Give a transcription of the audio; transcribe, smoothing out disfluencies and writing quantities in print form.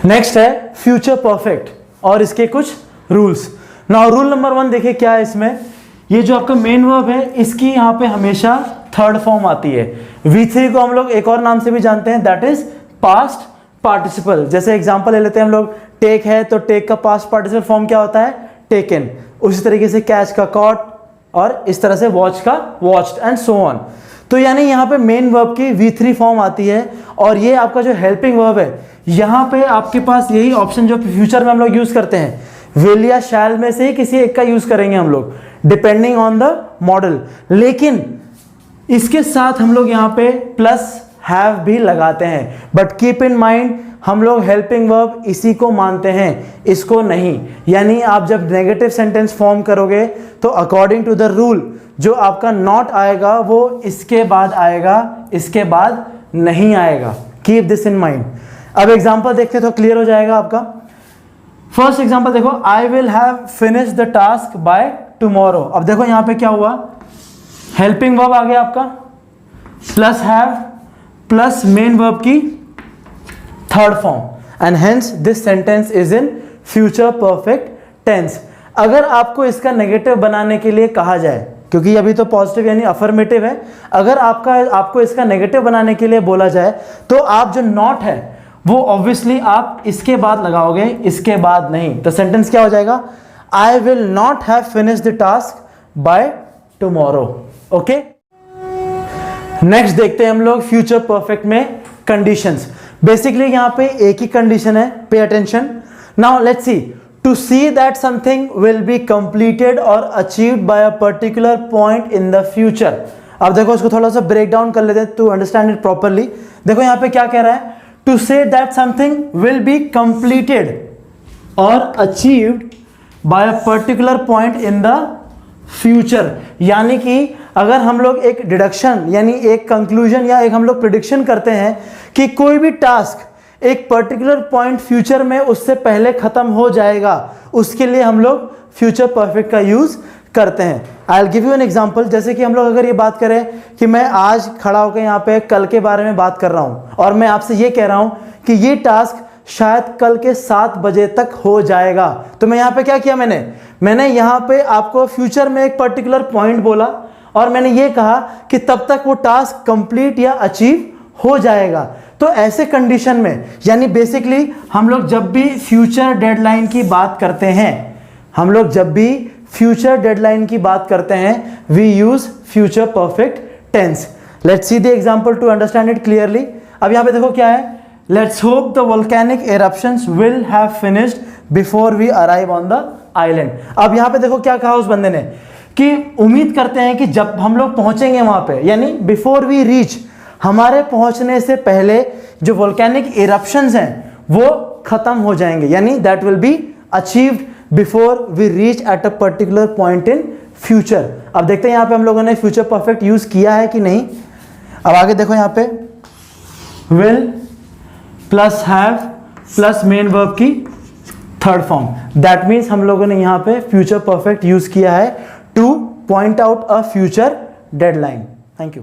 Next है future perfect और इसके कुछ रूल्स। नाउ रूल नंबर 1 देखिए क्या है इसमें, ये जो आपका मेन वर्ब है इसकी यहाँ पे हमेशा थर्ड फॉर्म आती है। V3 को हम लोग एक और नाम से भी जानते हैं, दैट इज पास्ट पार्टिसिपल। जैसे एग्जांपल ले लेते हैं हम लोग, टेक है तो टेक का पास्ट पार्टिसिपल फॉर्म क्या होता है, टेकन। उसी तरीके से कैच का कॉट, और इस तरह से वॉच का वॉच्ड एंड सो ऑन। तो यानी यहाँ पे मेन वर्ब की V3 फॉर्म आती है, और ये आपका जो हेल्पिंग वर्ब है यहाँ पे आपके पास यही ऑप्शन जो फ्यूचर में हम लोग यूज करते हैं, विल या शैल में से ही किसी एक का यूज करेंगे हम लोग डिपेंडिंग ऑन द मॉडल। लेकिन इसके साथ हम लोग यहाँ पे प्लस हैव भी लगाते हैं, बट कीप इन माइंड हम लोग हेल्पिंग वर्ब इसी को मानते हैं, इसको नहीं। यानी आप जब नेगेटिव सेंटेंस फॉर्म करोगे तो अकॉर्डिंग टू द रूल जो आपका नॉट आएगा वो इसके बाद आएगा, इसके बाद नहीं आएगा। Keep this in mind. अब एग्जांपल देखते तो क्लियर हो जाएगा आपका। फर्स्ट एग्जांपल देखो, I will have finish the task by tomorrow. अब देखो यहां पे क्या हुआ, हेल्पिंग वर्ब आ गया आपका, plus have plus main verb की third form, and hence this sentence is in future perfect tense. अगर आपको इसका नेगेटिव बनाने के लिए कहा जाए, क्योंकि अभी तो पॉजिटिव यानी अफर्मेटिव है, अगर आपको इसका नेगेटिव बनाने के लिए बोला जाए तो आप जो नॉट है वो ऑब्वियसली आप इसके बाद लगाओगे, इसके बाद नहीं। तो सेंटेंस क्या हो जाएगा, I will not have finish the task by tomorrow. Okay, next देखते हैं हम लोग फ्यूचर परफेक्ट में कंडीशंस। बेसिकली यहां पे एक ही कंडीशन है, pay attention. Now let's see, to see that something will be completed और achieved by a particular point in the future. अब देखो इसको थोड़ा सा ब्रेक डाउन कर लेते हैं टू अंडरस्टैंड इट प्रॉपरली। देखो यहां पे क्या कह रहा है, to say that something will be completed और achieved by a particular point in the future. यानी कि अगर हम लोग एक डिडक्शन यानी एक कंक्लूजन या एक हम लोग प्रिडिक्शन करते हैं कि कोई भी टास्क एक पर्टिकुलर पॉइंट फ्यूचर में उससे पहले खत्म हो जाएगा, उसके लिए हम लोग फ्यूचर परफेक्ट का यूज करते हैं। I will give you an example. जैसे कि हम लोग अगर ये बात करें कि मैं आज खड़ा होकर यहाँ पे कल के बारे में बात कर रहा हूँ और मैं आपसे ये कह रहा हूँ कि ये टास्क शायद कल के 7 बजे तक हो जाएगा, तो मैं यहाँ पे क्या किया, मैंने यहाँ पे आपको फ्यूचर में एक पर्टिकुलर पॉइंट बोला और मैंने ये कहा कि तब तक वो टास्क कंप्लीट या अचीव हो जाएगा। तो ऐसे कंडीशन में यानी बेसिकली हम लोग जब भी फ्यूचर डेडलाइन की बात करते हैं, we use future perfect tense. Let's see the example to understand it clearly. अब यहां पे देखो क्या है, let's hope the volcanic eruptions will have finished before we arrive on the island. अब यहां पे देखो क्या कहा उस बंदे ने कि उम्मीद करते हैं कि जब हम लोग पहुंचेंगे वहां पे, यानी बिफोर वी रीच, हमारे पहुंचने से पहले जो वोल्केनिक इरप्शंस हैं वो खत्म हो जाएंगे, यानी that will be achieved before we reach at a particular point in future. अब देखते हैं यहां पे हम लोगों ने फ्यूचर परफेक्ट यूज किया है कि नहीं। अब आगे देखो यहां पे will plus have plus main verb की थर्ड फॉर्म, दैट मीन्स हम लोगों ने यहां पे फ्यूचर परफेक्ट यूज किया है two point out a future deadline. Thank you.